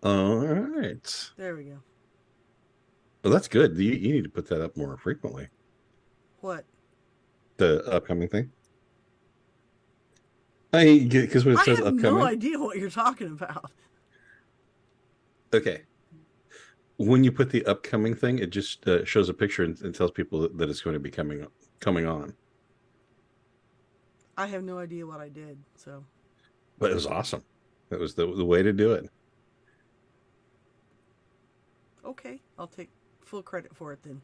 All right. There we go. Well, that's good. You need to put that up more frequently. What? The upcoming thing. I because when it I says have no upcoming, idea what you're talking about. okay. When you put the upcoming thing, it just shows a picture and tells people that it's going to be coming on. I have no idea what I did. So, But it was awesome. That was the way to do it. okay, I'll take full credit for it then.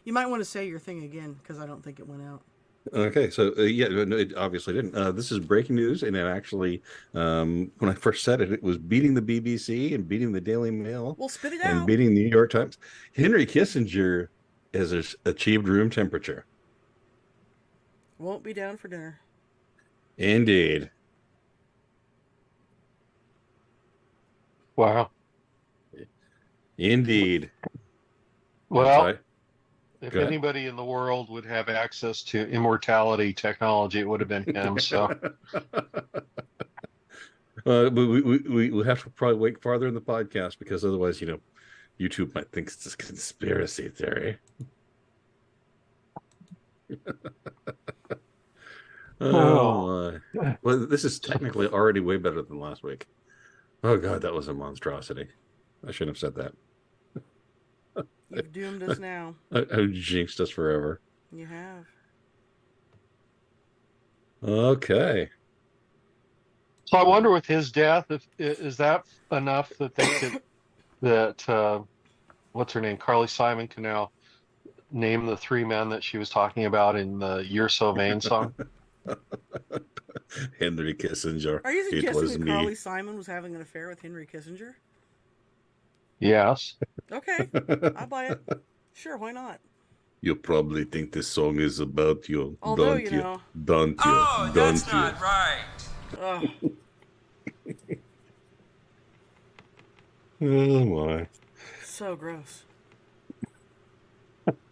You might want to say your thing again because I don't think it went out. Okay, so yeah, no, it obviously didn't. This is breaking news, and it actually, when I first said it, it was beating the BBC and beating the Daily Mail Well, spit it and out. beating the New York Times. Henry Kissinger has achieved room temperature. Won't be down for dinner. Indeed. Wow. Indeed. I'm Well, sorry. if Go ahead. anybody in the world would have access to immortality technology, it would have been him. So, we have to probably wait farther in the podcast because otherwise, YouTube might think it's a conspiracy theory. Oh my. Well, this is technically already way better than last week. Oh God, that was a monstrosity. I shouldn't have said that. You've doomed us now. I jinxed us forever. You have. Okay. so I wonder with his death, if is that enough that they could what's her name, Carly Simon, can now name the three men that she was talking about in the "You're So Vain" song. Henry Kissinger. Are you It suggesting was that me. Carly Simon was having an affair with Henry Kissinger? Yes. Okay, I buy it. Sure, why not? You probably think this song is about you, Although, don't you you? know. Don't you? Oh, Don't that's you? not right. Ugh, Oh my. so gross.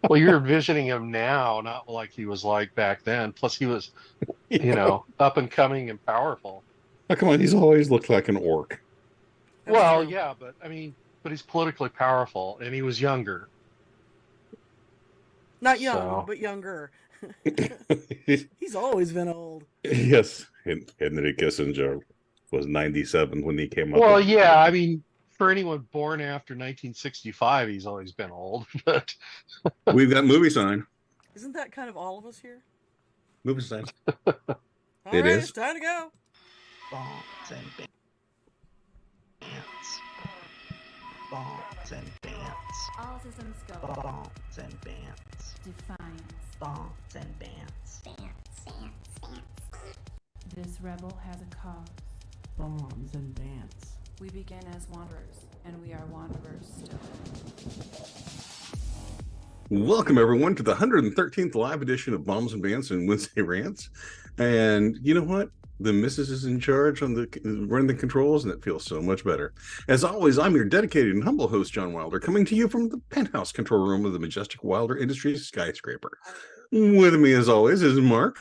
Well, you're envisioning him now, not like he was like back then. Plus, he was, up and coming and powerful. Oh, come on, he's always looked like an orc. That's Well, true. yeah, but I mean, but he's politically powerful, and he was younger. Not young, So- but younger. He's always been old. Yes, Henry Kissinger was 97 when he came up. Well, with- yeah, I mean, for anyone born after 1965, he's always been old. But We've got movie sign. Isn't that kind of all of us here? Movie sign. All It right, is. it's time to go. Bombs and bands. Bombs and bands. All systems go. Bombs and bands. Defiance. Bombs and bands. This rebel has a cause. Bombs and bands. We began as wanderers, and we are wanderers still. Welcome everyone to the 113th live edition of Bombs and Bands and Wednesday Rants. And you know what? The missus is in charge on running the controls, and it feels so much better. As always, I'm your dedicated and humble host, John Wilder, coming to you from the penthouse control room of the majestic Wilder Industries skyscraper. With me, as always, is Mark.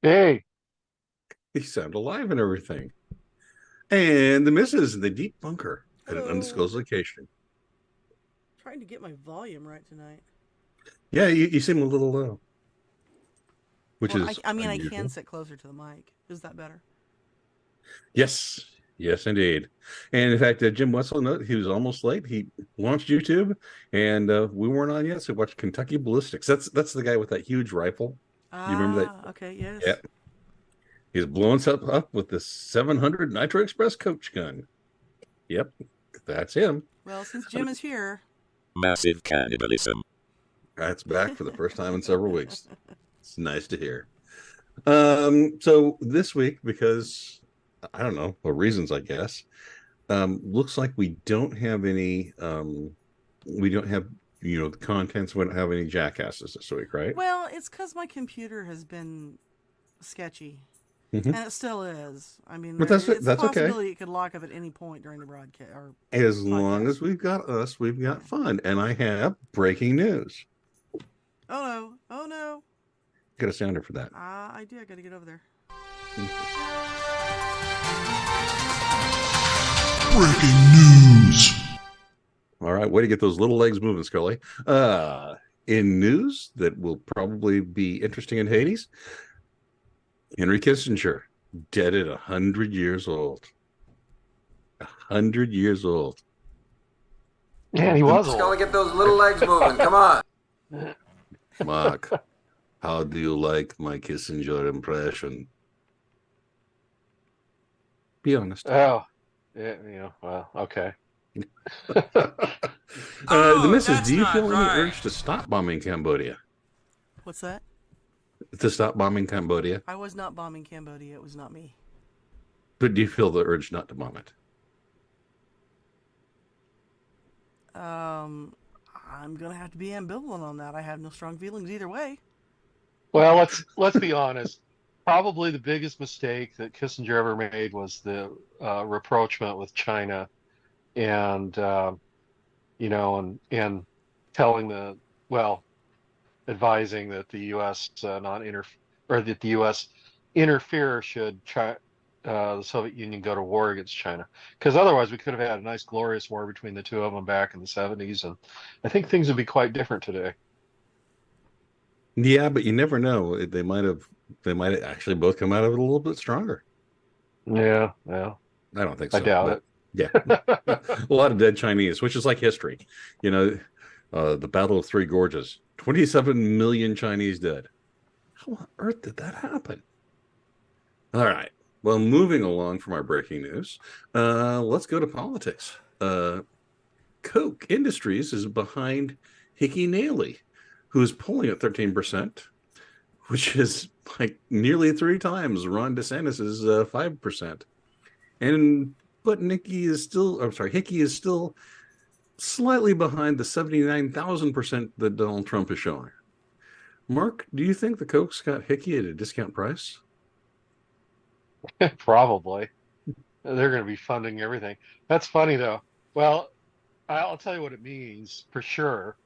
hey, He sound alive and everything. And the missus in the deep bunker at an Hello. undisclosed location. Trying to get my volume right tonight. Yeah, you seem a little low. Which Well, is I unusual. can sit closer to the mic. Is that better? Yes, indeed. And in fact, Jim Wetzel, note he was almost late. He launched YouTube, and we weren't on yet, so we watched Kentucky Ballistics. That's the guy with that huge rifle. You remember that? Okay, yes. Yeah. He's blowing stuff up with the 700 Nitro Express coach gun. Yep, that's him. Well, since Jim is here, Massive cannibalism. That's back for the first time in several weeks. It's nice to hear. So this week, because I don't know for reasons, I guess, looks like we don't have any. We don't have the contents. We don't have any jackasses this week, right? well, it's because my computer has been sketchy, Mhm. and it still is. I mean, But it's that's a okay. possibility it could lock up at any point during the broadcast. Or As long podcast. as we've got us, we've got fun. And I have breaking news. oh no, Get a sounder for that. I do. I got to get over there. Breaking news. All right, way to get those little legs moving, Scully. In news that will probably be interesting in Hades, Henry Kissinger, dead at 100 years old. 100 years old. Yeah, he was Scully, old. get those little legs moving. Come on. Mark, how do you like my Kissinger impression? Be honest. Oh, yeah, well, okay. The missus, that's do you not feel any right. urge to stop bombing Cambodia? What's that? To stop bombing Cambodia? I was not bombing Cambodia. It was not me. But do you feel the urge not to bomb it? I'm gonna have to be ambivalent on that. I have no strong feelings either way. Well, let's be honest. Probably the biggest mistake that Kissinger ever made was the rapprochement with China, and and telling advising that the U.S. Or that the U.S. interfere should the Soviet Union go to war against China, because otherwise we could have had a nice glorious war between the two of them back in the 70s, and I think things would be quite different today. Yeah, but you never know. They might actually both come out of it a little bit stronger. Yeah. I don't think so. I doubt it. Yeah. A lot of dead Chinese, which is like history. The Battle of Three Gorges, 27 million Chinese dead. How on earth did that happen? All right. Well, moving along from our breaking news, let's go to politics. Koch Industries is behind Hickey Naily, who is polling at 13%, which is like nearly 3 times Ron DeSantis's 5%. But Hickey is still slightly behind the 79,000% that Donald Trump is showing. Mark, do you think the Koch's got Hickey at a discount price? Probably. They're going to be funding everything. That's funny, though. Well, I'll tell you what it means for sure.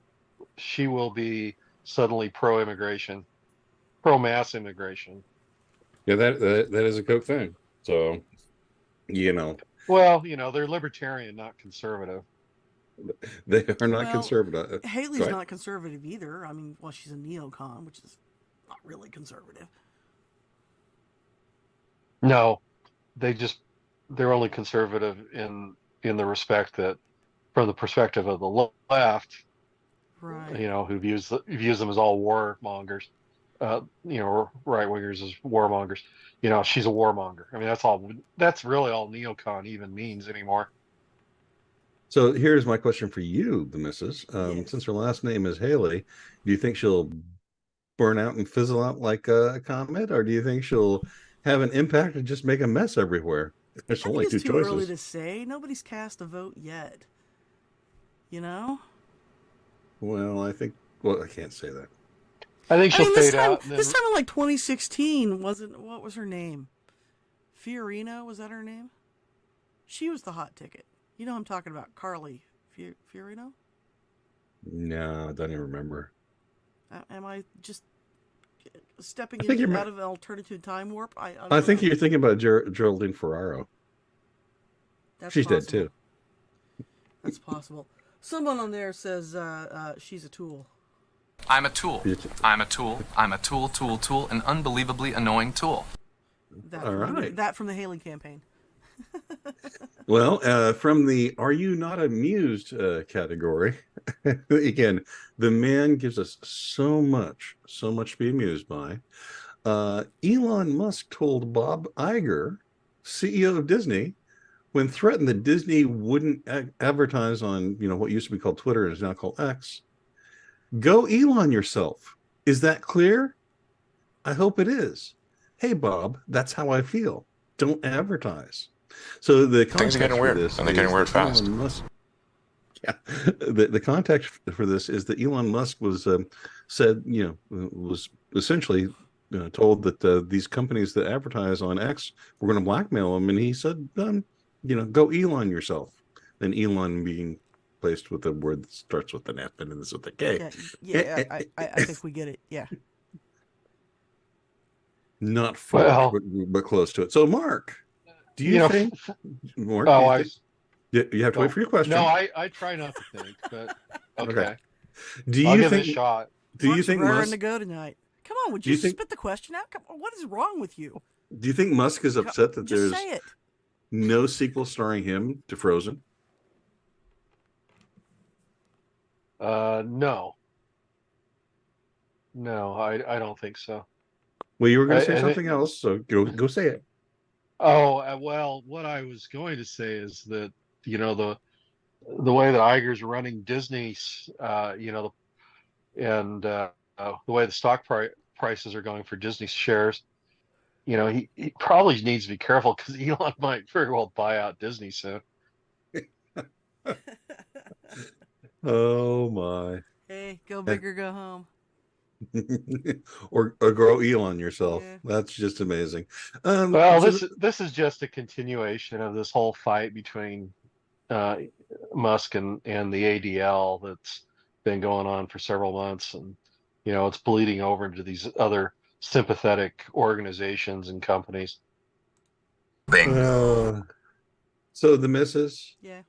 She will be suddenly pro-immigration, pro-mass immigration. Yeah, that is a Koch thing. So, Well, they're libertarian, not conservative. they are not Well, conservative. Haley's Go ahead. not conservative either. I mean, well, she's a neocon, which is not really conservative. No, they're only conservative in the respect that, from the perspective of the left, Right. who views them as all warmongers, right wingers as warmongers. She's a warmonger. I mean, that's really all neocon even means anymore. So here's my question for you, the missus. Yes. Since her last name is Haley, do you think she'll burn out and fizzle out like a comet, or do you think she'll have an impact and just make a mess everywhere? There's I only think two it's too early choices. to say. Nobody's cast a vote yet. Well, I can't say that. I think she'll this fade time, out. And then, this time in like 2016, what was her name? Fiorina, was that her name? She was the hot ticket. You know who I'm talking about, Carly Fiorina? No, I don't even remember. Am I just stepping I think you're out of an alternative time warp? I I don't think know. you're thinking about Geraldine Ferraro. That's She's dead possible. too. That's possible. Someone on there says she's a tool. I'm a tool. I'm a tool. I'm a tool, an unbelievably annoying tool. All right. That from the Haley campaign. Well, from the "Are you not amused" category, again, the man gives us so much to be amused by. Elon Musk told Bob Iger, CEO of Disney, when threatened that Disney wouldn't advertise on what used to be called Twitter and is now called X, "Go Elon yourself. Is that clear? I hope it is. Hey Bob, that's how I feel. Don't advertise." So the Things are getting weird, and they're getting weird fast. The context for this is that Elon Musk was was essentially told that these companies that advertise on X were going to blackmail him, and he said, "Go Elon yourself." Then Elon being placed with a word that starts with an F and ends with a K. Yeah, I think we get it. Yeah. Not far, but close to it. So, Mark, do you think? Mark, oh, You have to wait for your question. No, I try not to think, but okay. Do I'll you give it a think? shot. Do you Mark's think raring Musk? to go tonight? Come on, would Do you, you think- spit the question out? Come on, what is wrong with you? Do you think Musk is upset that Just there's say it. no sequel starring him to Frozen? No. No, I don't think so. Well, you were going I- to say I think- something else, so go say it. Oh, well, what I was going to say is that, the way that Iger's running Disney's, and the way the stock prices are going for Disney shares, he probably needs to be careful because Elon might very well buy out Disney soon. Oh my. Hey, go big or go home. or grow Elon yourself. Yeah. That's just amazing. Well, so this is just a continuation of this whole fight between Musk and the ADL that's been going on for several months, and it's bleeding over into these other sympathetic organizations and companies. so the missus. Yeah.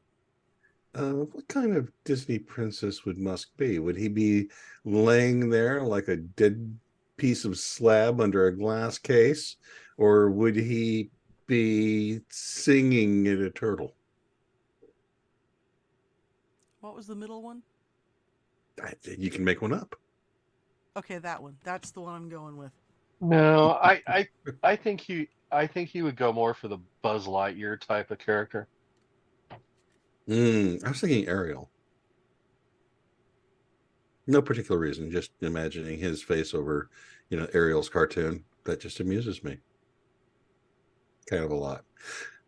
What kind of Disney princess would Musk be? Would he be laying there like a dead piece of slab under a glass case, or would he be singing at a turtle? What was the middle one? You can make one up. Okay, that one. That's the one I'm going with. No, I think he would go more for the Buzz Lightyear type of character. I was thinking Ariel. No particular reason, just imagining his face over, Ariel's cartoon. That just amuses me. Kind of a lot.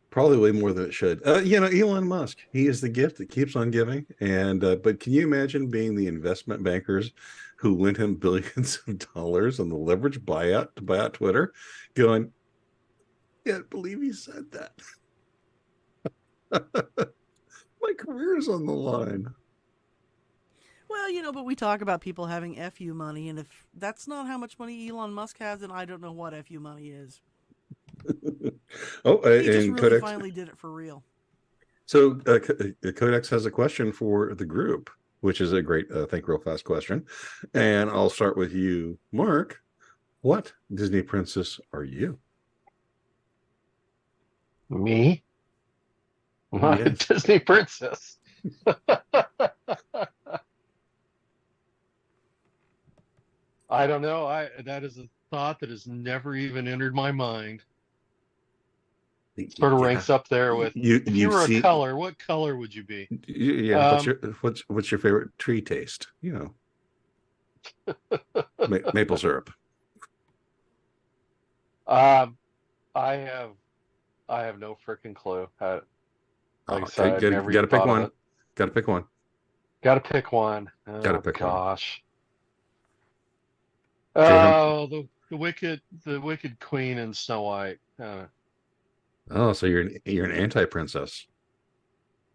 Probably way more than it should. Elon Musk, he is the gift that keeps on giving. And but can you imagine being the investment bankers who lent him billions of dollars on the leverage buyout to buy out Twitter, going, I can't believe he said that. My career's on the line. Well, but we talk about people having FU money, and if that's not how much money Elon Musk has, then I don't know what FU money is. Oh, He just and really Codex. finally did it for real. So Codex has a question for the group, which is a great think real fast question. And I'll start with you, Mark. What Disney princess are you? Me? Not a Yes. Disney princess. I don't know. That is a thought that has never even entered my mind. Sort of ranks up there with if you were a color, what color would you be? Yeah. What's your favorite tree taste? Maple syrup. I have no freaking clue. Like I said, I never gotta even pick thought of one. it. Gotta pick one. Gotta pick one. Oh, Gotta pick one. gosh. him- Oh, the wicked queen in Snow White. Oh, so you're an anti-princess.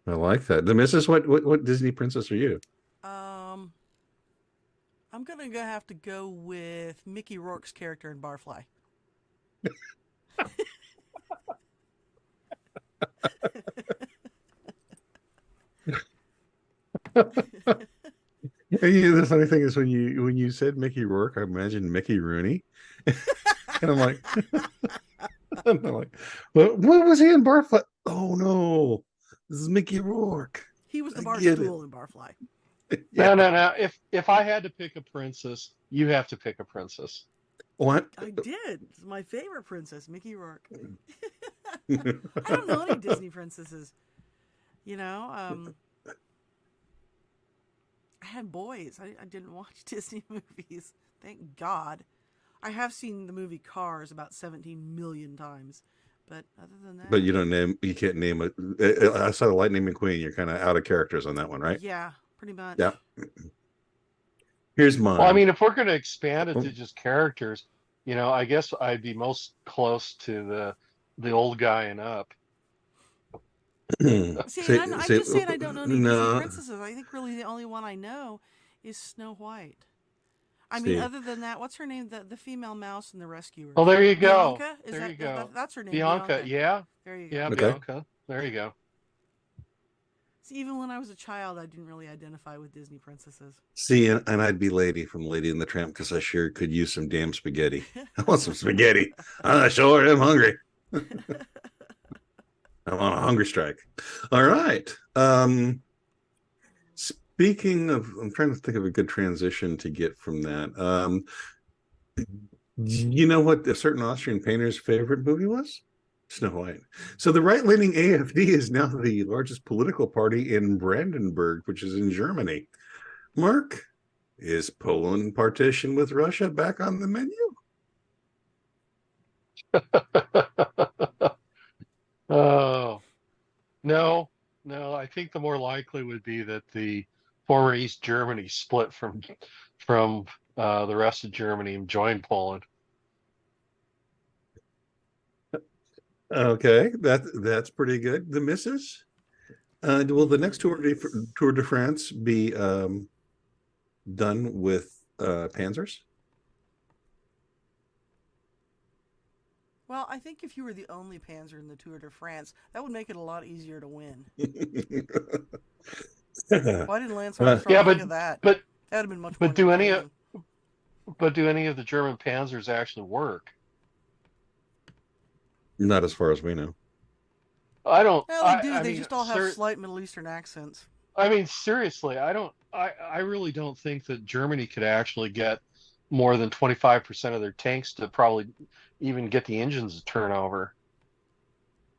I like that. The missus, what Disney princess are you? I'm gonna have to go with Mickey Rourke's character in Barfly. The funny thing is when you said Mickey Rourke, I imagined Mickey Rooney, and I'm like, what was he in Barfly? Oh no, this is Mickey Rourke. He was the I bar get stool in Barfly. No, no, no. If I had to pick a princess, you have to pick a princess. What? I did. It's my favorite princess, Mickey Rourke. I don't know any Disney princesses. I had boys. I didn't watch Disney movies. Thank God. I have seen the movie Cars about 17 million times. But other than that. But you can't name it. I saw the Lightning McQueen. You're kind of out of characters on that one, right? Yeah, pretty much. Yeah. Here's mine. Well, I mean, if we're going to expand it to just characters, I guess I'd be most close to the old guy and up. I'm just saying I don't know any Disney princesses. I think really the only one I know is Snow White. I mean, other than that, what's her name? The female mouse in The Rescuers. Oh, there you go. Bianca? There you go. That's her name. Bianca, yeah. There you go. Yeah, Okay. Bianca. There you go. See, even when I was a child, I didn't really identify with Disney princesses. See, and I'd be Lady from Lady and the Tramp because I sure could use some damn spaghetti. I want some spaghetti. I sure am hungry. I'm on a hunger strike. All right. Speaking of, I'm trying to think of a good transition to get from that. You know what a certain Austrian painter's favorite movie was? Snow White. So the right-leaning AfD is now the largest political party in Brandenburg, which is in Germany. Mark, is Poland partition with Russia back on the menu? Oh, no. I think the more likely would be that the former East Germany split from the rest of Germany and joined Poland. Okay, that's pretty good. The missus? Will the next Tour de France be done with Panzers? Well, I think if you were the only Panzer in the Tour de France, that would make it a lot easier to win. Why didn't Lance Armstrong think of that? But that would have been much more. But do any of the German Panzers actually work? Not as far as we know. I don't. Well, they do. They just all have slight Middle Eastern accents. I mean, seriously, I don't. I really don't think that Germany could actually get more than 25% of their tanks to probably even get the engines to turn over.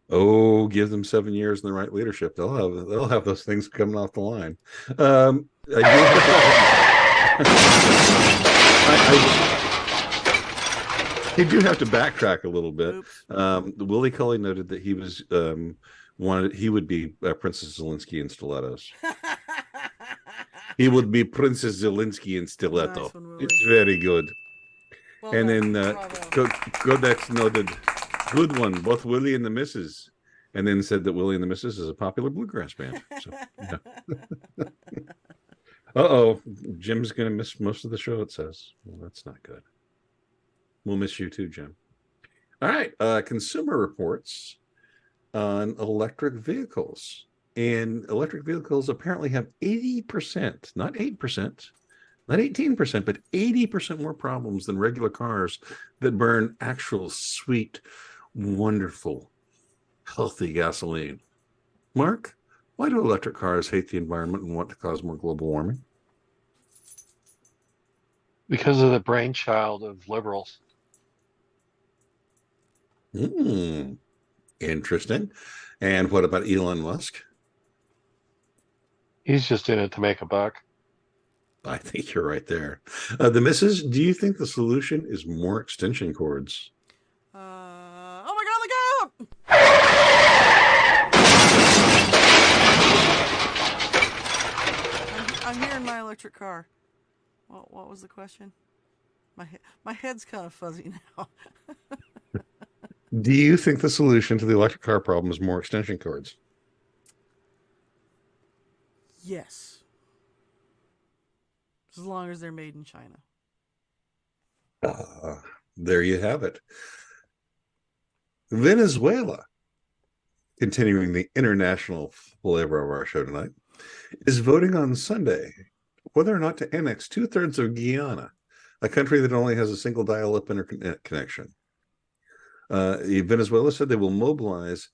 Oh, give them 7 years in the right leadership. They'll have those things coming off the line. I do have to backtrack a little bit. Willie Cully noted that he was he would be Princess Zelensky in stilettos. He would be Princess Zelensky in stiletto. Nice one, it's very good. Well, and then Codex noted, good one, both Willie and the Missus. And then said that Willie and the Missus is a popular bluegrass band. So, yeah. Uh-oh, Jim's going to miss most of the show, it says. Well, that's not good. We'll miss you too, Jim. All right, Consumer Reports on electric vehicles. And electric vehicles apparently have 80%, not 8%, not 18%, but 80% more problems than regular cars that burn actual sweet, wonderful, healthy gasoline. Mark, why do electric cars hate the environment and want to cause more global warming? Because of the brainchild of liberals. Interesting. And what about Elon Musk? He's just in it to make a buck. I think you're right there. The Missus, do you think the solution is more extension cords? Oh my God, look out! I'm here in my electric car. What was the question? My head's kind of fuzzy now. Do you think the solution to the electric car problem is more extension cords? Yes. As long as they're made in China. There you have it. Venezuela, continuing the international flavor of our show tonight, is voting on Sunday whether or not to annex 2/3 of Guyana, a country that only has a single dial-up internet connection. Venezuela said they will mobilize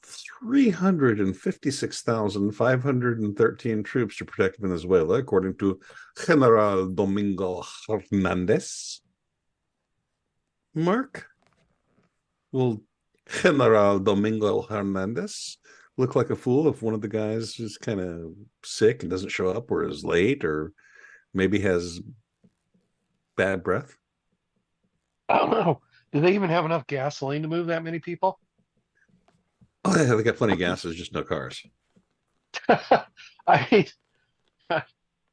356,513 troops to protect Venezuela, according to General Domingo Hernandez. Mark, will General Domingo Hernandez look like a fool if one of the guys is kind of sick and doesn't show up, or is late, or maybe has bad breath? I don't know. Do they even have enough gasoline to move that many people? Oh, yeah, they got plenty of gases, just no cars. I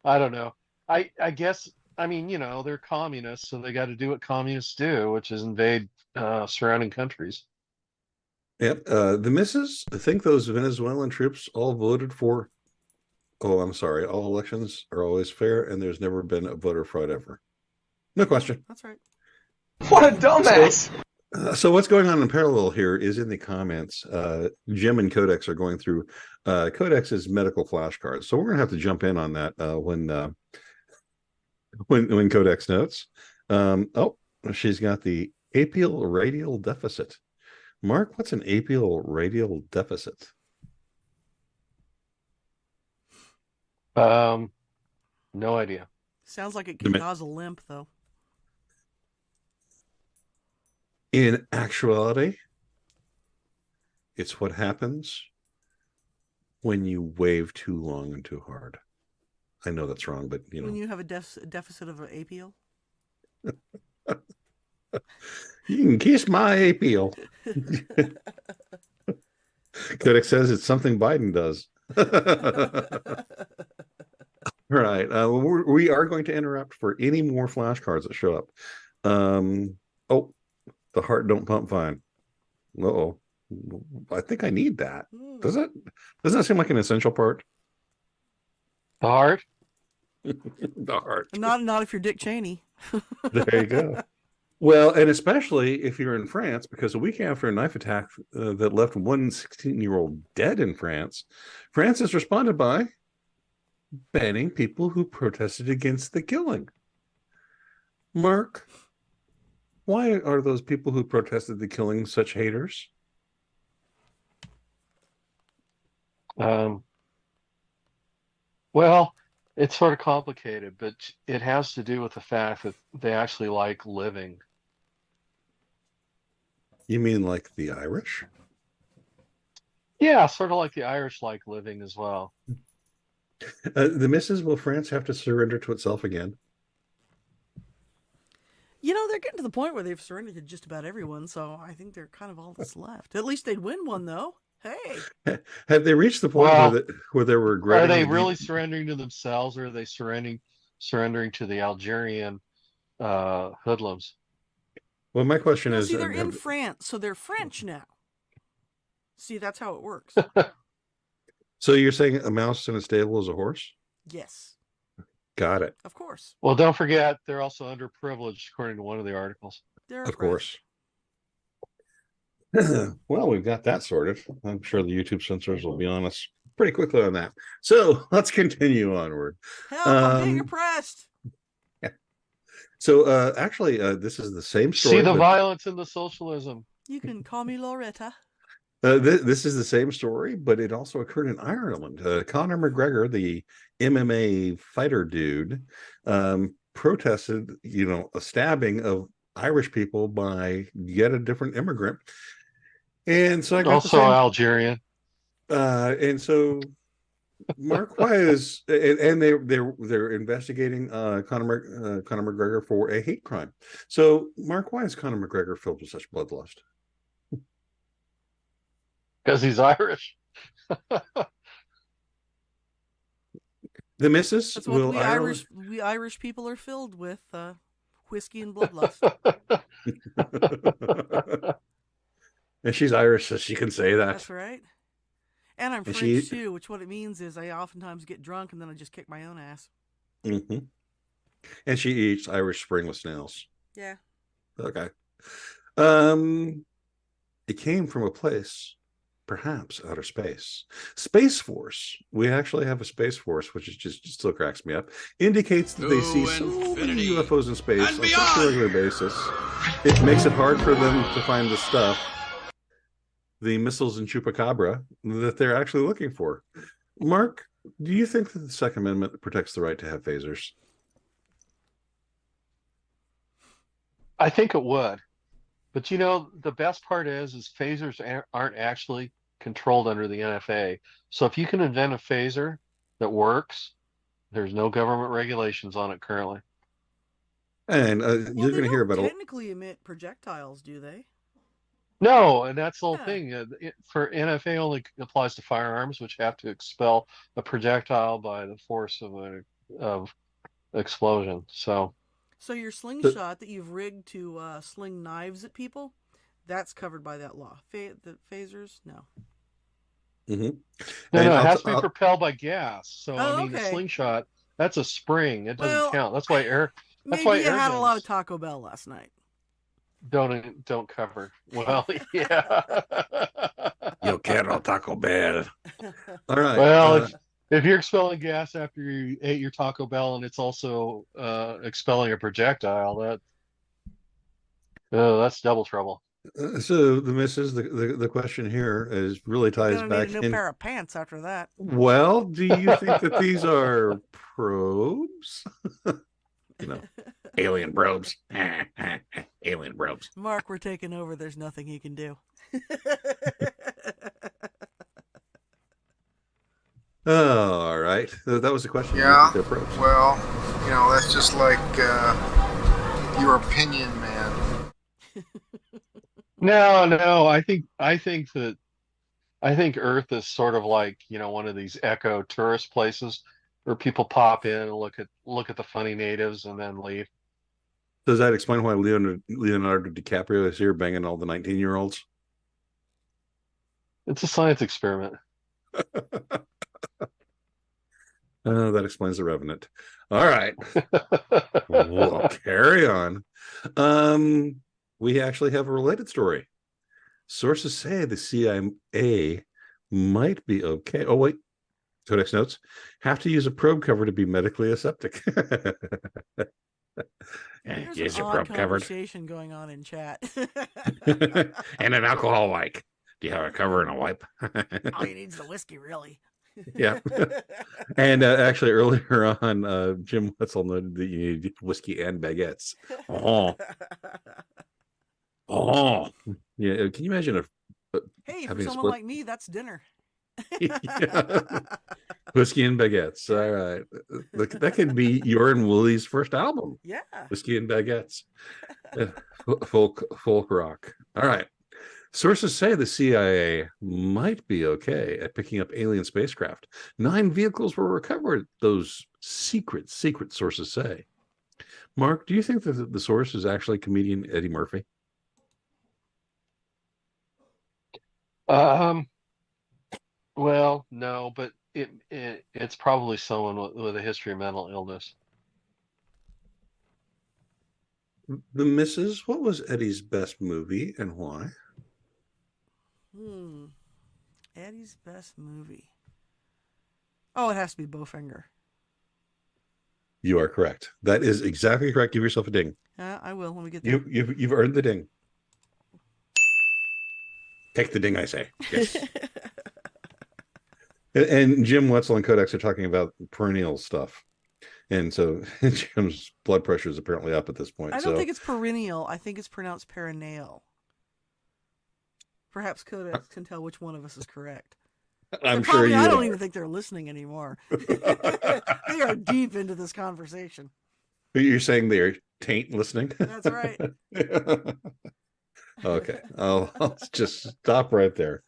don't know. I guess, I mean, you know, they're communists, so they got to do what communists do, which is invade surrounding countries. Yep. The Missus, I think those Venezuelan troops all voted for. Oh, I'm sorry. All elections are always fair, and there's never been a voter fraud ever. No question. That's right. What a dumbass! So what's going on in parallel here is in the comments. Jim and Codex are going through Codex's medical flashcards. So we're going to have to jump in on that when Codex notes. Oh, she's got the apial radial deficit. Mark, what's an apial radial deficit? No idea. Sounds like it can cause a limp, though. In actuality, it's what happens when you wave too long and too hard. I know that's wrong, but you know. When you have a deficit of an apial? You can kiss my apial. Codex says it's something Biden does. Right. We are going to interrupt for any more flashcards that show up. Oh, the heart don't pump fine. Uh-oh. I think I need that. Doesn't that seem like an essential part? The heart? The heart. Not if you're Dick Cheney. There you go. Well, and especially if you're in France, because a week after a knife attack that left one 16-year-old dead in France, France has responded by banning people who protested against the killing. Mark, why are those people who protested the killing such haters? Well, it's sort of complicated, but it has to do with the fact that they actually like living. You mean like the Irish? Yeah, sort of like the Irish like living as well. The missus, will France have to surrender to itself again? You know, they're getting to the point where they've surrendered to just about everyone, so I think they're kind of all that's left. At least they'd win one, though. Hey. Have they reached the point where they were regretting? Are they really surrendering to themselves, or are they surrendering to the Algerian hoodlums? Well, my question is... See, they're in France, so they're French now. See, that's how it works. So you're saying a mouse in a stable is a horse? Yes. Got it. Of course. Well, don't forget, they're also underprivileged, according to one of the articles. Of course. Well, we've got that sorted. I'm sure the YouTube censors will be on us pretty quickly on that. So let's continue onward. Help, I'm being oppressed. Yeah. So actually, this is the same story. See the violence in the socialism. You can call me Loretta. This is the same story, but it also occurred in Ireland. Conor McGregor, the MMA fighter dude, protested, a stabbing of Irish people by yet a different immigrant. And so I got also Algerian. And so Mark, why is and they're investigating Conor McGregor for a hate crime. So Mark, why is Conor McGregor filled with such bloodlust? Because he's Irish. The missus That's what we Irish people are filled with whiskey and bloodlust. And she's Irish, so she can say that. That's right. And I'm French too, which what it means is I oftentimes get drunk and then I just kick my own ass. Mm-hmm. And she eats Irish Spring with snails. Yeah. Okay. It came from a place, perhaps outer space. Space Force. We actually have a Space Force, which is just still cracks me up. Indicates that they see so many UFOs in space on such a regular basis. It makes it hard for them to find the stuff, the missiles and chupacabra, that they're actually looking for. Mark, do you think that the Second Amendment protects the right to have phasers? I think it would. But the best part is phasers aren't actually controlled under the NFA. So if you can invent a phaser that works, there's no government regulations on it currently. And you're going to hear about it. Technically emit projectiles, do they? No, and that's the whole thing. For NFA only applies to firearms, which have to expel a projectile by the force of explosion. So your slingshot that you've rigged to sling knives at people, that's covered by that law. The phasers, no. Mm-hmm. No, it has to be propelled by gas. So the slingshot, that's a spring. It doesn't count. That's why Maybe you had a lot of Taco Bell last night. don't cover. Well, yeah. Yo quiero Taco Bell. All right. Well, if you're expelling gas after you ate your Taco Bell and it's also expelling a projectile, that's double trouble. So the question here is really ties back need a new pair of pants after that. Well, do you think that these are probes? Alien probes. Alien probes. Mark, we're taking over. There's nothing he can do. All right. That was the question. Yeah. Well, that's just like your opinion, man. No. I think Earth is sort of like, one of these eco tourist places where people pop in and look at the funny natives and then leave. Does that explain why Leonardo DiCaprio is here banging all the 19-year-olds? It's a science experiment. That explains The Revenant. All right. We'll carry on. We actually have a related story. Sources say the CIA might be okay. Oh, wait. Codex notes. Have to use a probe cover to be medically aseptic. There's an odd conversation going on in chat. And an alcohol wipe. Do you have a cover and a wipe? All you need is the whiskey, really. Yeah. And actually earlier on, Jim Wetzel noted that you need whiskey and baguettes. Oh, yeah. Can you imagine hey, for someone like me, that's dinner. Whiskey and baguettes. All right. Look, that could be your and Willie's first album. Yeah. Whiskey and baguettes. Folk rock. All right. Sources say the CIA might be okay at picking up alien spacecraft. 9 vehicles were recovered, those secret sources say. Mark, do you think that the source is actually comedian Eddie Murphy? Well, no, but it's probably someone with a history of mental illness. The Missus, what was Eddie's best movie and why? Eddie's best movie. Oh, it has to be Bowfinger. You are correct. That is exactly correct. Give yourself a ding. I will when we get there. You've earned the ding. Take the ding, I say. Yes. And Jim Wetzel and Codex are talking about perennial stuff. And so Jim's blood pressure is apparently up at this point. I don't think it's perennial. I think it's pronounced perineal. Perhaps Codex can tell which one of us is correct. I'm sure you I don't even think they're listening anymore. They are deep into this conversation. You're saying they're taint listening? That's right. Okay. I'll just stop right there.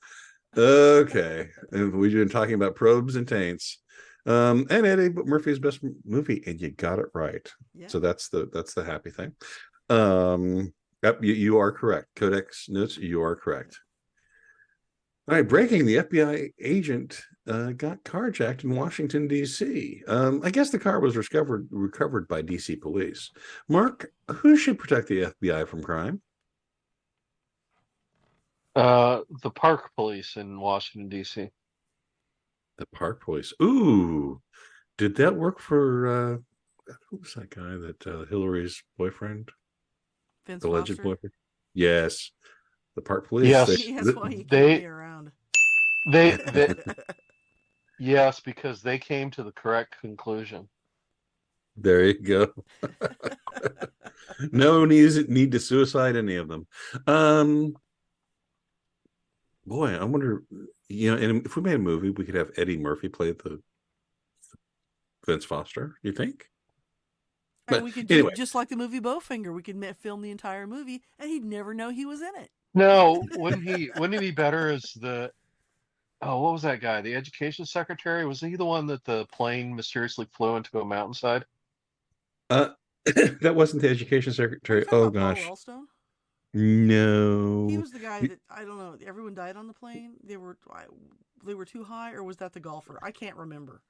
Okay. And we've been talking about probes and taints. And Eddie Murphy's best movie, and you got it right. Yeah. So that's the happy thing. Yep, you are correct. Codex notes, you are correct. All right, breaking, the FBI agent got carjacked in Washington, D.C. I guess the car was recovered by D.C. police. Mark, who should protect the FBI from crime? The park police in Washington, D.C. The park police. Ooh, did that work for, who was that guy that Hillary's boyfriend? Vince Alleged Foster? boyfriend? Yes. The park police. Yes. That's why he can't be around. They yes, because they came to the correct conclusion. There you go. No need to suicide any of them. Boy, I wonder, and if we made a movie, we could have Eddie Murphy play the Vince Foster, you think? But we could do just like the movie Bowfinger. We could film the entire movie, and he'd never know he was in it. No, wouldn't he be better as what was that guy? The education secretary? Was he the one that the plane mysteriously flew into a mountainside? That wasn't the education secretary. Oh gosh. Paul Wellstone? No. He was the guy that, I don't know, everyone died on the plane. They were too high, or was that the golfer? I can't remember.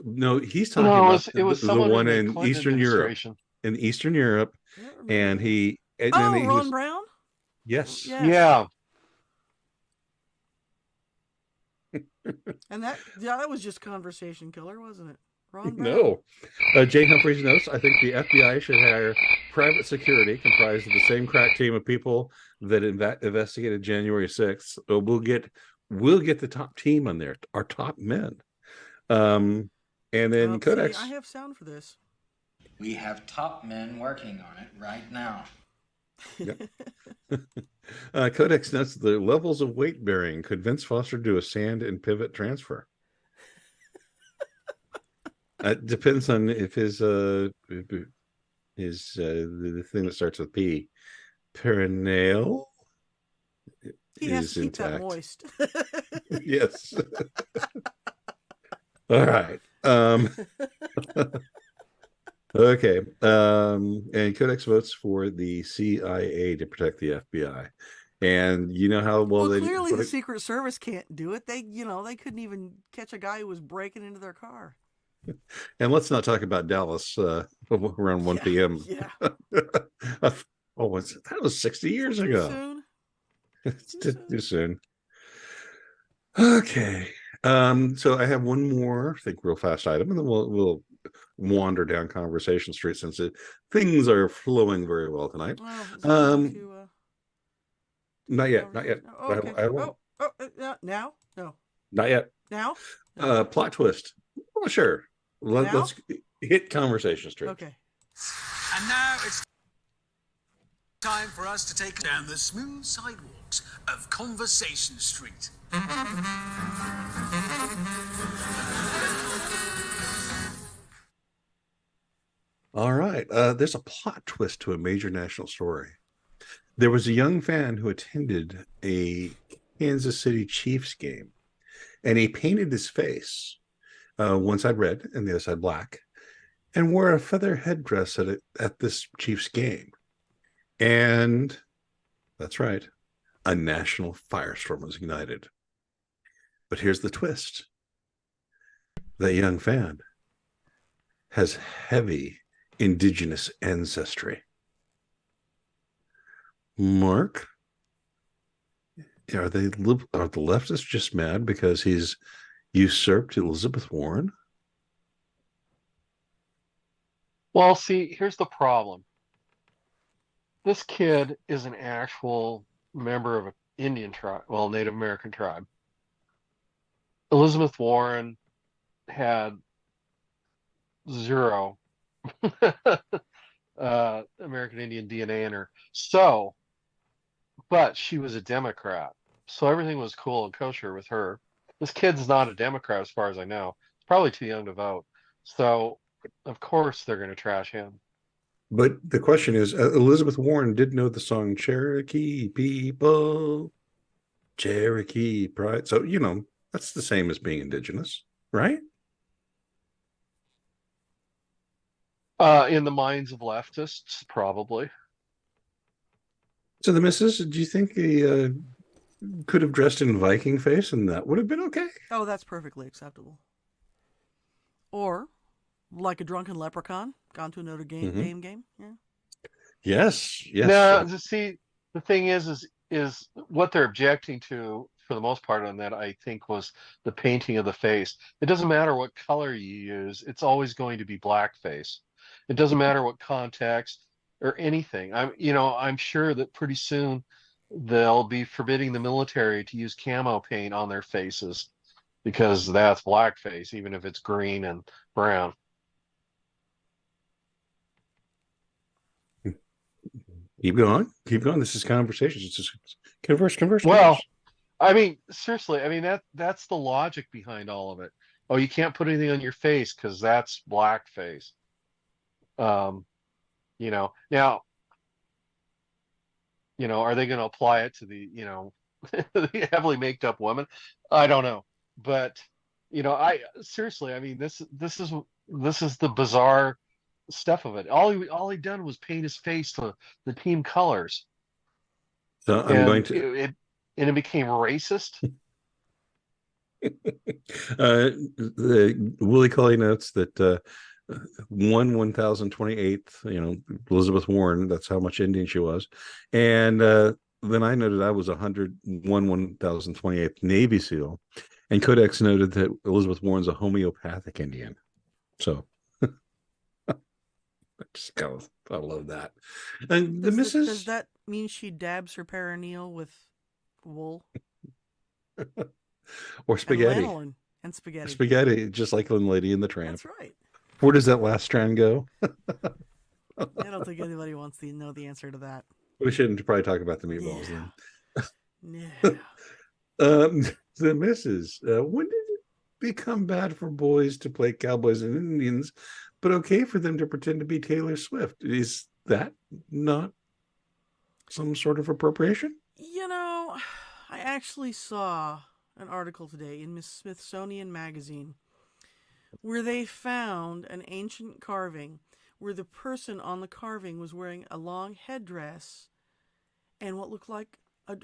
No, he's talking about it was the one in Clinton Eastern Europe. In Eastern Europe, and he And Ron Brown. Yes. Yeah. And that was just conversation killer, wasn't it? Ron Brown. No. Jay Humphreys notes, I think the FBI should hire private security comprised of the same crack team of people that investigated January 6th. We'll get the top team on there, our top men. And then Codex. I have sound for this. We have top men working on it right now. Yep. Codex notes the levels of weight bearing could Vince Foster do a sand and pivot transfer. It depends on if the thing that starts with P, perineal, he has to keep that moist. Yes. All right. Okay. And Codex votes for the CIA to protect the FBI. And you know how well clearly the Secret Service can't do it. They couldn't even catch a guy who was breaking into their car. And let's not talk about Dallas around 1 p.m. Yeah. That was 60 years ago. Soon. It's too soon. Okay. So I have one more, I think, real fast item, and then we'll wander down Conversation Street since things are flowing very well tonight. Not yet. Oh, okay. Now? No. Not yet. Now? No. Plot twist. Well, sure. Let's hit Conversation Street. Okay. And now it's time for us to take down the smooth sidewalks of Conversation Street. All right. There's a plot twist to a major national story. There was a young fan who attended a Kansas City Chiefs game, and he painted his face, one side red and the other side black, and wore a feather headdress at this Chiefs game. And that's right, a national firestorm was ignited. But here's the twist. That young fan has heavy indigenous ancestry. Mark, are the leftists just mad because he's usurped Elizabeth Warren? Well, see, here's the problem. This kid is an actual member of an Indian tribe, well, Native American tribe. Elizabeth Warren had zero American Indian DNA in her. So, but she was a Democrat. So everything was cool and kosher with her. This kid's not a Democrat as far as I know. He's probably too young to vote. So, of course, they're going to trash him. But the question is, Elizabeth Warren did know the song Cherokee People, Cherokee Pride. So, that's the same as being indigenous, right? In the minds of leftists, probably. So the missus, do you think he could have dressed in Viking face and that would have been okay? Oh, that's perfectly acceptable. Or, like a drunken leprechaun, gone to another game. Yeah. Yes. Now, see, the thing is what they're objecting to, for the most part on that, I think, was the painting of the face. It doesn't matter what color you use. It's always going to be blackface. It doesn't matter what context or anything. I'm sure that pretty soon they'll be forbidding the military to use camo paint on their faces because that's blackface, even if it's green and brown. Keep going. This is conversation. It's just converse. Well, I mean, seriously, that's the logic behind all of it. Oh, you can't put anything on your face because that's blackface. Now, are they going to apply it to the the heavily maked up woman? I don't know, but I seriously, this is the bizarre stuff of it. All he done was paint his face to the team colors. So I'm going to. It became racist. The Willie Cully notes that one 1028th, Elizabeth Warren. That's how much Indian she was. And then I noted I was 1028th Navy SEAL. And Codex noted that Elizabeth Warren's a homeopathic Indian. So I love that. And does that mean she dabs her perineal with wool? Or spaghetti. And spaghetti. Spaghetti, just like Lady and the Tramp. That's right. Where does that last strand go? I don't think anybody wants to know the answer to that. We shouldn't probably talk about the meatballs then. The missus. When did it become bad for boys to play cowboys and Indians, but okay for them to pretend to be Taylor Swift? Is that not some sort of appropriation? I actually saw an article today in Smithsonian Magazine where they found an ancient carving where the person on the carving was wearing a long headdress and what looked like a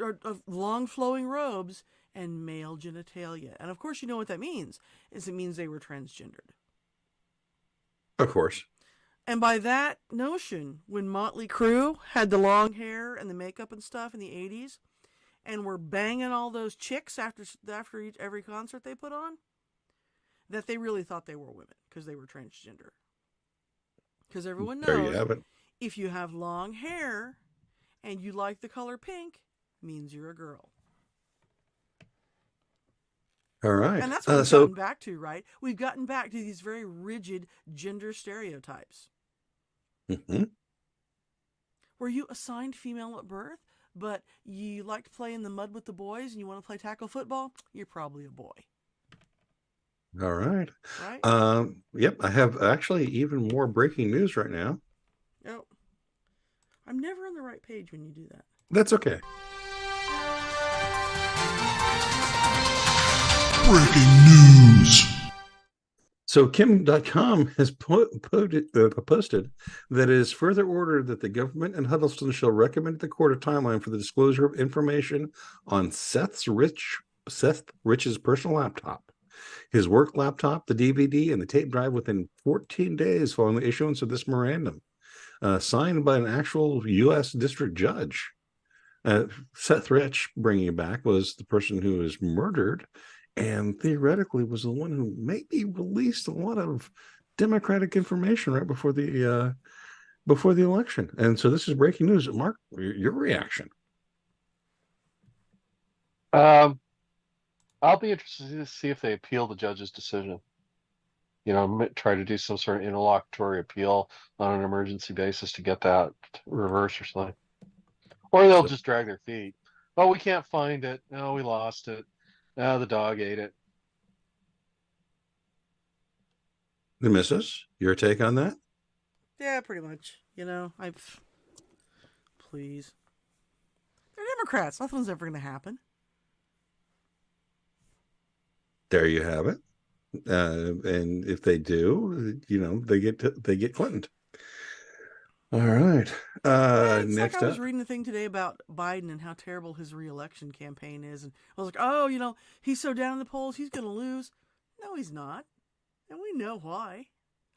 long flowing robes and male genitalia. And of course, you know what that means, is it means they were transgendered. Of course. And by that notion, when Motley Crue had the long hair and the makeup and stuff in the 80s, and were banging all those chicks after every concert they put on, that they really thought they were women because they were transgender. Because everyone knows if you have long hair and you like the color pink, means you're a girl. All right. And that's what we've gotten back to, right? We've gotten back to these very rigid gender stereotypes. Mm-hmm. Were you assigned female at birth, but you like to play in the mud with the boys and you want to play tackle football? You're probably a boy. All right. Right? Yep. I have actually even more breaking news right now. Oh. I'm never on the right page when you do that. That's okay. Breaking news. So Kim.com has posted that it is further ordered that the government and Huddleston shall recommend to the court a timeline for the disclosure of information on Seth Rich's personal laptop, his work laptop, the DVD, and the tape drive within 14 days following the issuance of this memorandum, signed by an actual U.S. district judge. Seth Rich, bringing it back, was the person who was murdered and theoretically was the one who maybe released a lot of Democratic information right before the election. And so this is breaking news. Mark, your reaction? I'll be interested to see if they appeal the judge's decision. Try to do some sort of interlocutory appeal on an emergency basis to get that reversed or something. Or they'll just drag their feet. Oh, we can't find it. No, we lost it. The dog ate it. The missus, your take on that? Yeah, pretty much. Please. They're Democrats. Nothing's ever going to happen. There you have it. And if they do, they get Clinton. All right. Next I was reading a thing today about Biden and how terrible his re-election campaign is, and I was like, oh, he's so down in the polls, he's going to lose. No, he's not, and we know why.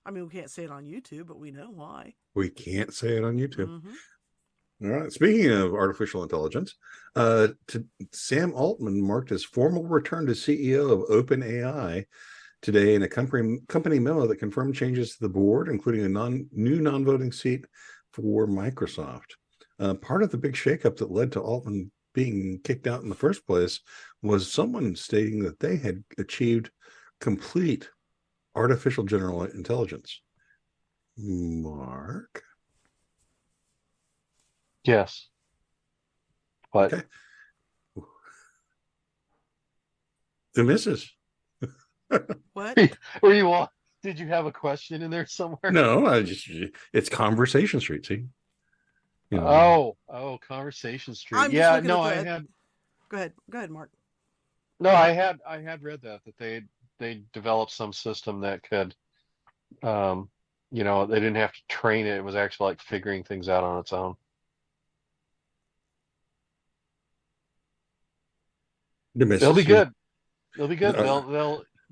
I mean, we can't say it on YouTube, but we know why. We can't say it on YouTube. Mm-hmm. All right. Speaking of artificial intelligence, Sam Altman marked his formal return to CEO of OpenAI today in a company memo that confirmed changes to the board, including a new non-voting seat for Microsoft. Part of the big shakeup that led to Altman being kicked out in the first place was someone stating that they had achieved complete artificial general intelligence. Mark? Yes. What? Okay. The missus. What? Were you on? Did you have a question in there somewhere? No, it's Conversation Street. See? Oh, Conversation Street. I had. Go ahead, Mark. No, I had read that they developed some system that could, they didn't have to train it. It was actually like figuring things out on its own. They'll be good. They'll be good.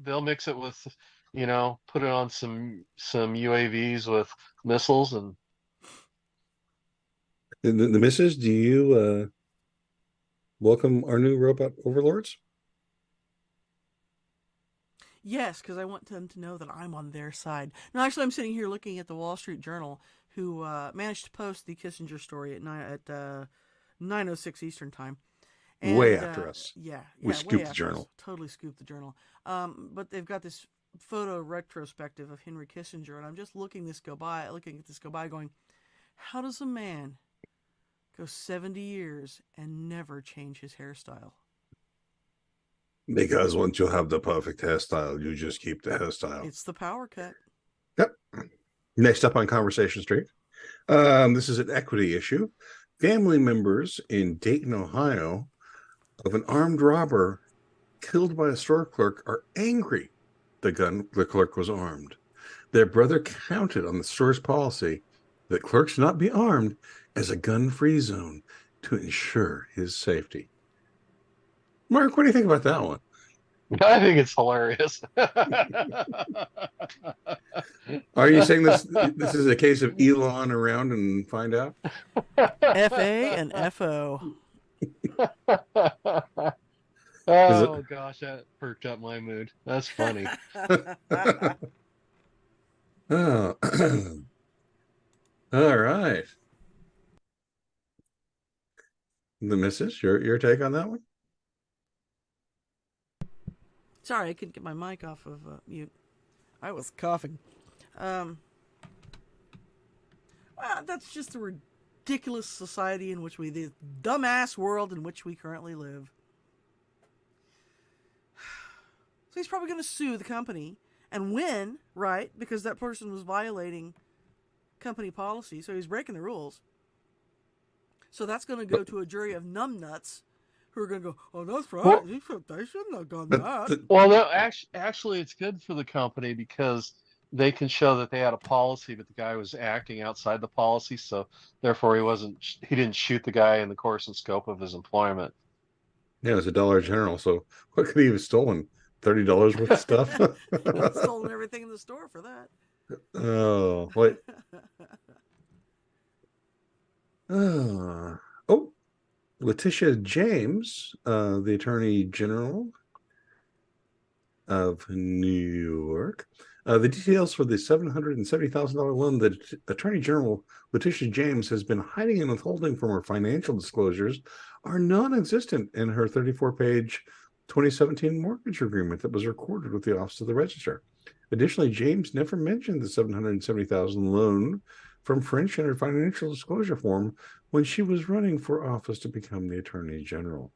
They'll mix it with put it on some UAVs with missiles and. The missus, do you welcome our new robot overlords? Yes, because I want them to know that I'm on their side. No, actually, I'm sitting here looking at the Wall Street Journal, who managed to post the Kissinger story at 9:06 Eastern time. And, way after us. Yeah, we scooped the journal. Us. Totally scooped the journal. But they've got this photo retrospective of Henry Kissinger, and I'm just looking at this go by, going, how does a man go 70 years and never change his hairstyle? Because once you have the perfect hairstyle, you just keep the hairstyle. It's the power cut. Yep. Next up on Conversation Street. This is an equity issue. Family members in Dayton, Ohio, of an armed robber killed by a store clerk are angry the clerk was armed. Their brother counted on the store's policy that clerks not be armed as a gun-free zone to ensure his safety. Mark, what do you think about that one? I think it's hilarious. Are you saying this is a case of Elon around and find out? FA and FO. Oh gosh, that perked up my mood. That's funny. Oh. All right. The missus, your take on that one? Sorry, I couldn't get my mic off of mute. I was coughing. Well, that's just the ridiculous society in which the dumbass world in which we currently live. So he's probably going to sue the company and win, right? Because that person was violating company policy, so he's breaking the rules. So that's going to go to a jury of numbnuts who are going to go, oh, that's right. Well, they shouldn't have done that. Well, no, actually, it's good for the company because they can show that they had a policy, but the guy was acting outside the policy, so therefore he didn't shoot the guy in the course and scope of his employment. Yeah, it was a Dollar General, so what could he have stolen? $30 worth of stuff? Stolen everything in the store for that. Oh, what? Oh, Letitia James, the Attorney General of New York. The details for the $770,000 loan that Attorney General Letitia James has been hiding and withholding from her financial disclosures are non-existent in her 34-page 2017 mortgage agreement that was recorded with the Office of the Registrar. Additionally, James never mentioned the $770,000 loan from French in her financial disclosure form when she was running for office to become the Attorney General.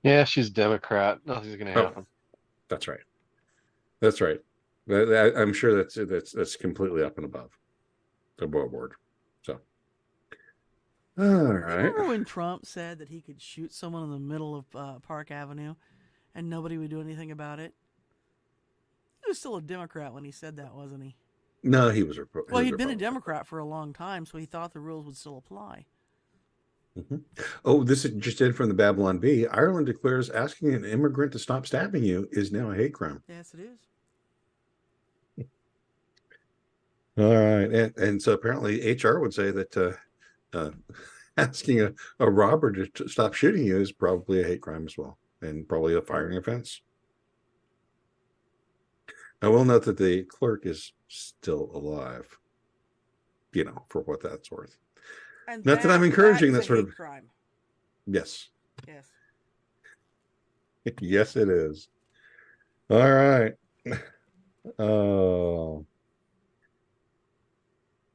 Yeah, she's a Democrat. Nothing's going to happen. That's right. That's right. I'm sure that's completely up and above board. So, all right. Remember when Trump said that he could shoot someone in the middle of Park Avenue, and nobody would do anything about it? He was still a Democrat when he said that, wasn't he? No, he was. Well, he'd been a Democrat for a long time, so he thought the rules would still apply. Mm-hmm. Oh, this is just in from the Babylon Bee. Ireland declares asking an immigrant to stop stabbing you is now a hate crime. Yes, it is. All right, and so apparently HR would say that asking a robber to stop shooting you is probably a hate crime as well, and probably a firing offense. I will note that the clerk is still alive, for what that's worth. And not that I'm encouraging that sort of crime. Yes. Yes. Yes, it is. All right. Oh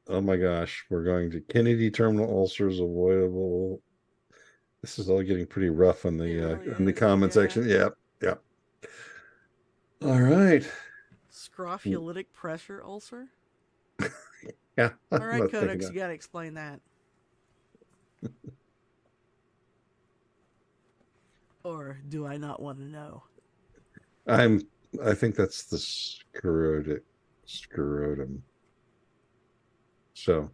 my gosh, we're going to Kennedy terminal ulcers avoidable. This is all getting pretty rough in the comment section. Yep. All right. Scrophulatic pressure ulcer. Yeah. All right, Codex, you got to explain that. Or do I not want to know? I think that's the scrotum. So,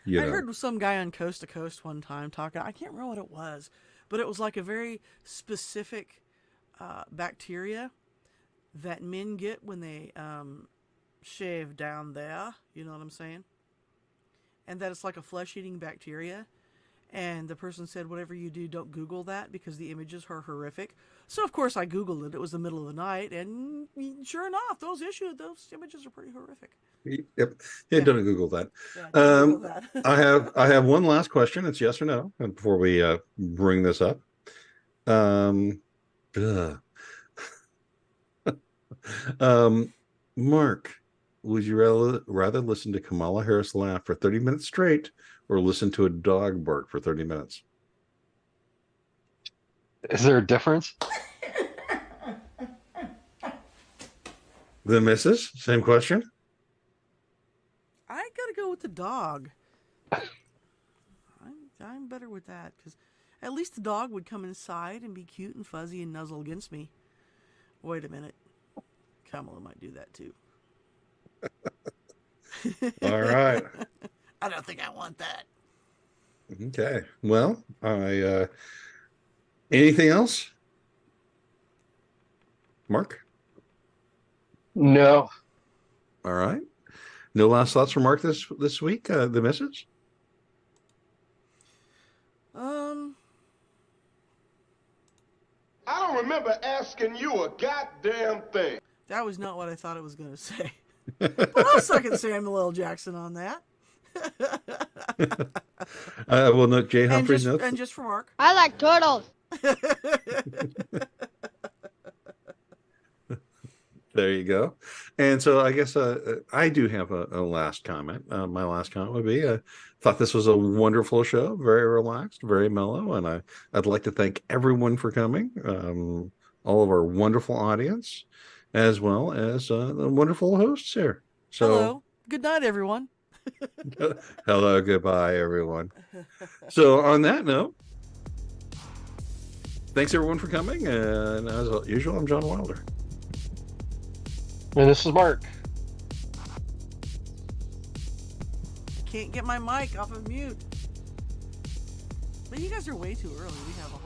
I heard some guy on Coast to Coast one time talking. I can't remember what it was, but it was like a very specific bacteria that men get when they shave down there. You know what I'm saying? And that it's like a flesh-eating bacteria. And the person said, whatever you do, don't Google that because the images are horrific. So, of course, I Googled it. It was the middle of the night. And sure enough, those images are pretty horrific. Yep. Yeah, don't Google that. Yeah, don't Google that. I have one last question. It's yes or no before we bring this up. Mark, would you rather listen to Kamala Harris laugh for 30 minutes straight or listen to a dog bark for 30 minutes? Is there a difference? The missus, same question. I gotta go with the dog. I'm better with that because at least the dog would come inside and be cute and fuzzy and nuzzle against me. Wait a minute, Kamala might do that too. All right. I don't think I want that. Okay. Well, anything else? Mark? No. All right. No last thoughts from Mark this week, the missus? I don't remember asking you a goddamn thing. That was not what I thought it was going to say. But I'll second Samuel L. Jackson on that. Well, no, Jay Humphreys notes. And just for Mark. I like turtles. There you go. And so I guess I do have a last comment. My last comment would be, I thought this was a wonderful show, very relaxed, very mellow, and I'd like to thank everyone for coming, all of our wonderful audience, as well as the wonderful hosts here. So, hello. Good night, everyone. Hello, goodbye, everyone. So on that note, thanks everyone for coming, and as usual, I'm John Wilder. And this is Mark. Can't get my mic off of mute. But you guys are way too early. We have a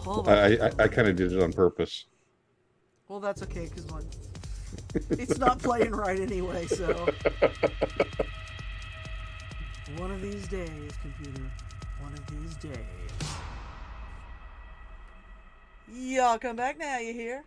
whole bunch. I kind of did it on purpose. Well, that's okay because it's not playing right anyway. So one of these days, computer. One of these days. Y'all come back now. You hear?